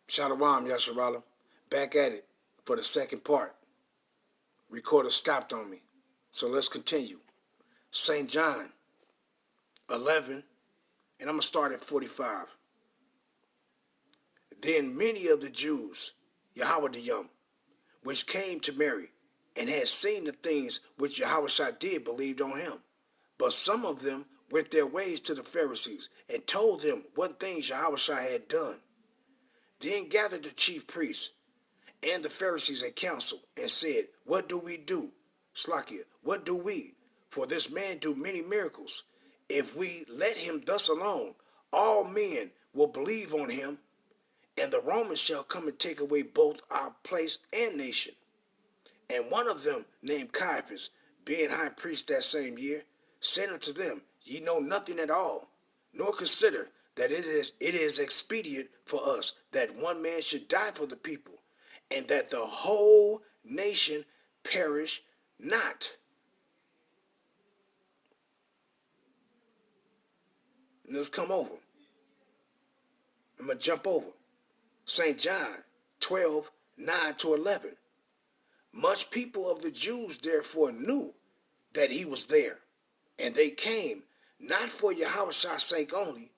Shalom, Yasharala. Back at it for the second part. Recorder stopped on me. So let's continue. St. John 11, and I'm going to start at 45. Then many of the Jews, Yahweh, which came to Mary, and had seen the things which Yahushua did, believed on him. But some of them went their ways to the Pharisees, and told them what things Yahushua had done. Then gathered the chief priests and the Pharisees at council, and said, What do we do? Slakia, what do we? For this man do many miracles. If we let him thus alone, all men will believe on him, and the Romans shall come and take away both our place and nation. And one of them, named Caiaphas, being high priest that same year, said unto them, Ye know nothing at all, nor consider that it is expedient for us that one man should die for the people, and that the whole nation perish not. And let's come over. I'm going to jump over. St. John 12, 9 to 11. Much people of the Jews therefore knew that he was there, and they came, not for Yahushua's sake only,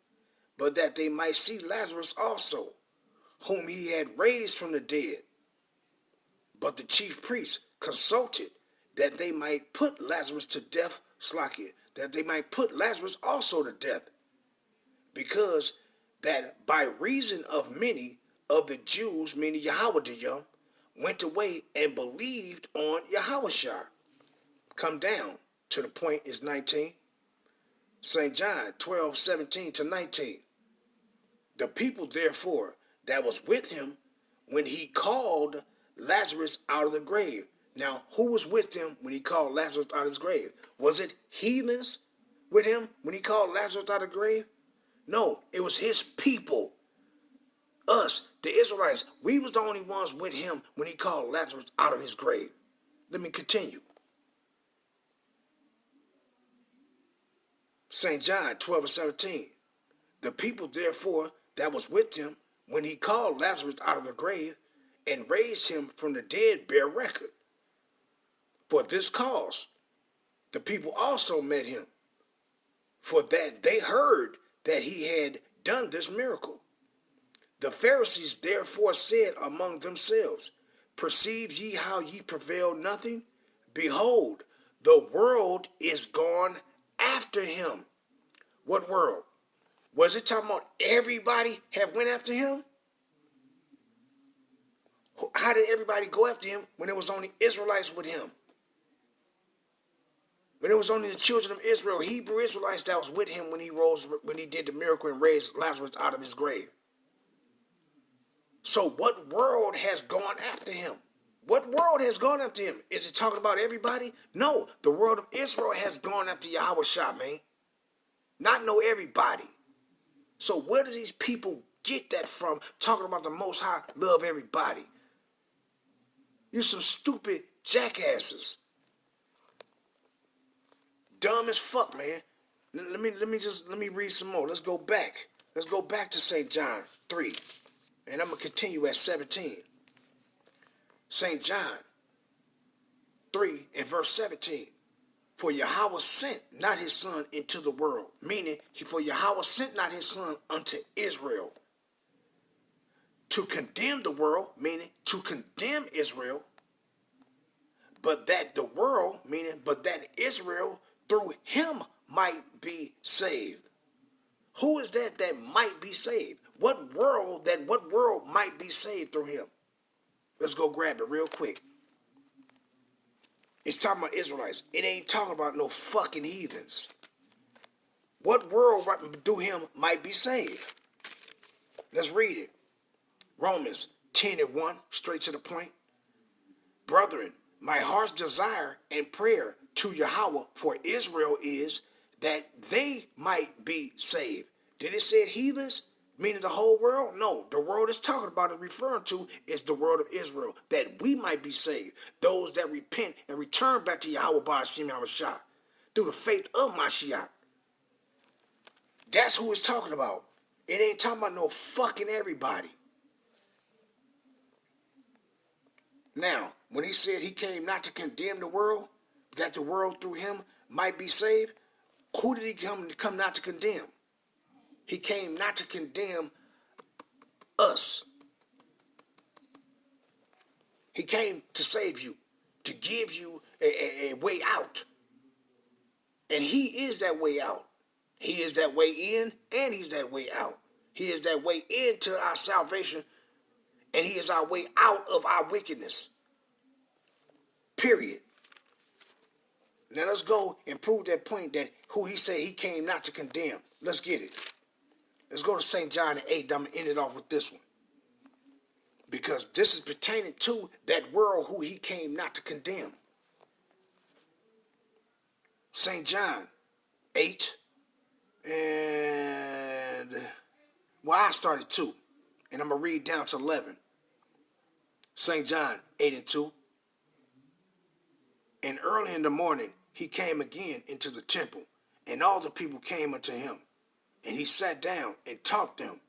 but that they might see Lazarus also, whom he had raised from the dead. But the chief priests consulted that they might put Lazarus to death, Slakia, that they might put Lazarus also to death, because that by reason of many of the Jews, meaning Yahweh, went away and believed on Yahushua. Come down to the point is 19. St. John 12, 17 to 19. The people therefore that was with him when he called Lazarus out of the grave. Now, who was with him when he called Lazarus out of his grave? Was it heathens with him when he called Lazarus out of the grave? No, it was his people. Us, the Israelites, we was the only ones with him when he called Lazarus out of his grave. Let me continue. St. John 12 and 17. The people therefore that was with him when he called Lazarus out of the grave and raised him from the dead bear record. For this cause, the people also met him, for that they heard that he had done this miracle. The Pharisees therefore said among themselves, Perceive ye how ye prevail nothing? Behold, the world is gone after him. What world? Was it talking about everybody have went after him? How did everybody go after him when it was only Israelites with him? When it was only the children of Israel, Hebrew Israelites that was with him when he did the miracle and raised Lazarus out of his grave. So what world has gone after him? What world has gone after him? Is it talking about everybody? No, the world of Israel has gone after Yahushua, man. Not know everybody. So where do these people get that from, talking about the Most High love everybody? You're some stupid jackasses. Dumb as fuck, man. Let me read some more. Let's go back. Let's go back to St. John 3. And I'm going to continue at 17. St. John 3 and verse 17. For Yahweh sent not his son into the world. Meaning, for Yahweh sent not his son unto Israel to condemn the world, meaning to condemn Israel, but that the world, meaning but that Israel through him might be saved. Who is that might be saved? What world might be saved through him? Let's go grab it real quick. It's talking about Israelites. It ain't talking about no fucking heathens. What world through him might be saved? Let's read it. Romans 10 and 1, straight to the point. Brethren, my heart's desire and prayer to Yahweh for Israel is that they might be saved. Did it say heathens? Meaning the whole world? No, the world is talking about and referring to is the world of Israel, that we might be saved. Those that repent and return back to Yahweh Ba'ashem Yahushua through the faith of Mashiach. That's who it's talking about. It ain't talking about no fucking everybody. Now, when he said he came not to condemn the world, that the world through him might be saved, who did he come not to condemn? He came not to condemn us. He came to save you, to give you a way out. And he is that way out. He is that way in, and he's that way out. He is that way into our salvation, and he is our way out of our wickedness. Period. Now let's go and prove that point that who he said he came not to condemn. Let's get it. Let's go to St. John 8. I'm going to end it off with this one. Because this is pertaining to that world who he came not to condemn. St. John 8. And, well, I started 2. And I'm going to read down to 11. St. John 8 and 2. And early in the morning he came again into the temple, and all the people came unto him. And he sat down and taught them.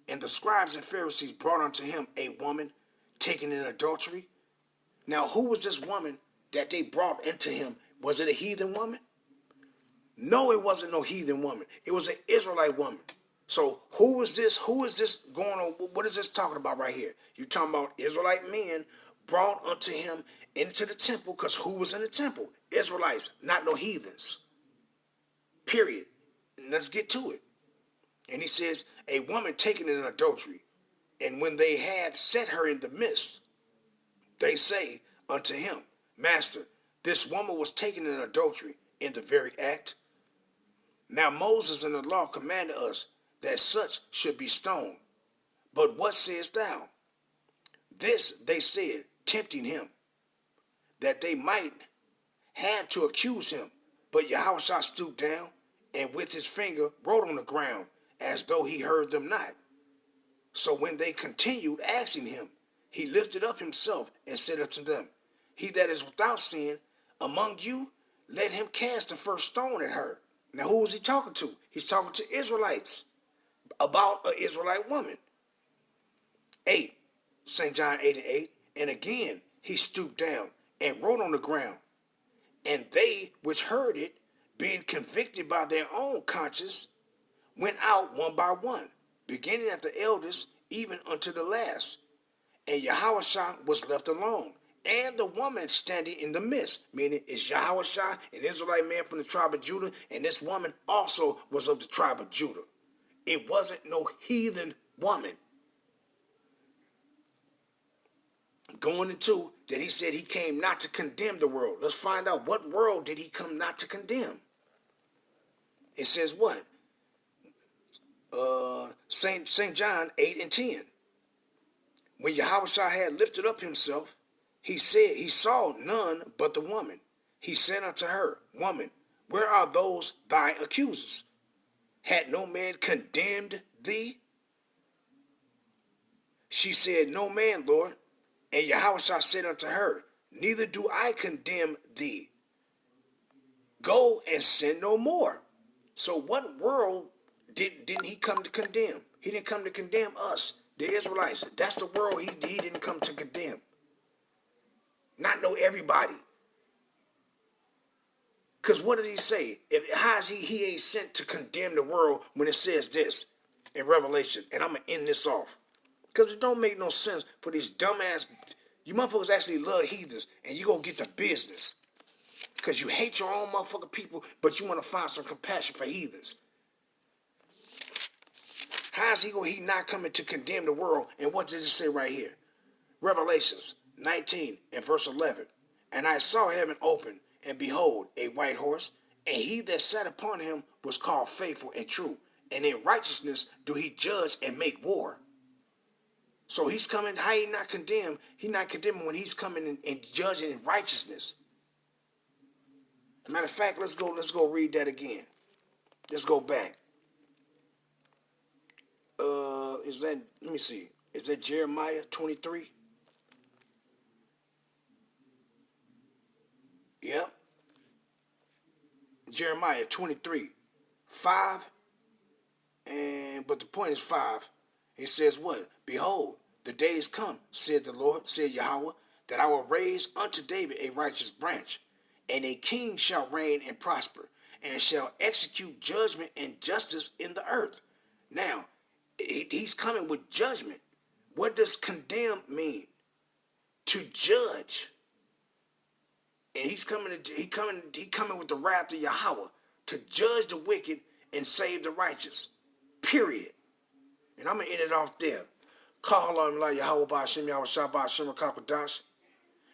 And the scribes and Pharisees brought unto him a woman taken in adultery. Now, who was this woman that they brought into him? Was it a heathen woman? No, it wasn't no heathen woman. It was an Israelite woman. So who is this? Who is this going on? What is this talking about right here? You're talking about Israelite men brought unto him into the temple, because who was in the temple? Israelites, not no heathens. Period. And let's get to it. And he says, a woman taken in adultery. And when they had set her in the midst, they say unto him, Master, this woman was taken in adultery in the very act. Now Moses in the law commanded us that such should be stoned. But what sayest thou? This they said, tempting him, that they might have to accuse him. But Yahushua stooped down, and with his finger wrote on the ground, as though he heard them not. So when they continued asking him, he lifted up himself and said unto them, He that is without sin among you, let him cast the first stone at her. Now who was he talking to? He's talking to Israelites about an Israelite woman. 8, St. John 8 and 8. And again he stooped down and wrote on the ground. And they which heard it, being convicted by their own conscience, went out one by one, beginning at the eldest, even unto the last. And Yahushua was left alone, and the woman standing in the midst, meaning it's Yahushua, an Israelite man from the tribe of Judah, and this woman also was of the tribe of Judah. It wasn't no heathen woman. Going into that he said he came not to condemn the world. Let's find out, what world did he come not to condemn? It says what? St. John 8 and 10. When Yahushua had lifted up himself, he said he saw none but the woman. He said unto her, Woman, where are those thy accusers? Had no man condemned thee? She said, No man, Lord. And Yahushua said unto her, Neither do I condemn thee. Go and sin no more. So what world didn't he come to condemn? He didn't come to condemn us, the Israelites. That's the world he didn't come to condemn. Not know everybody. Because what did he say? How is he ain't sent to condemn the world when it says this in Revelation? And I'm going to end this off. Because it don't make no sense for these dumbass, you motherfuckers actually love heathens, and you gonna get the business. Because you hate your own motherfucking people, but you want to find some compassion for heathens. How is he not coming to condemn the world? And what does it say right here? Revelations 19 and verse 11. And I saw heaven open, and behold, a white horse, and he that sat upon him was called Faithful and True, and in righteousness do he judge and make war. So he's coming, how he not condemned? He not condemning when he's coming and judging in righteousness. Matter of fact, let's go read that again. Let's go back. Let me see. Is that Jeremiah 23? Yep. Jeremiah 23, 5. But the point is 5. It says what? Behold, the days come, said the Lord, said Yahweh, that I will raise unto David a righteous branch, and a king shall reign and prosper, and shall execute judgment and justice in the earth. Now, he's coming with judgment. What does condemn mean? To judge. And he's coming with the wrath of Yahweh to judge the wicked and save the righteous. Period. And I'm gonna end it off there. Call on like Yahweh Ba'Shem Yahweh Shabbat Shem Kakadash.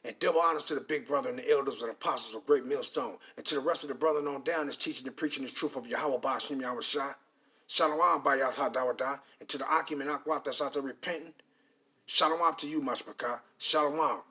And double honors to the big brother and the elders and apostles of Great Millstone. And to the rest of the brethren on down that's teaching and preaching this truth of Yahweh Ba'Shem Yahweh Shah. Shalom Bayaz HaDawadah. And to the Akim and Akwat that's out there repenting. Shalom to you, Mashmaka. Shalom.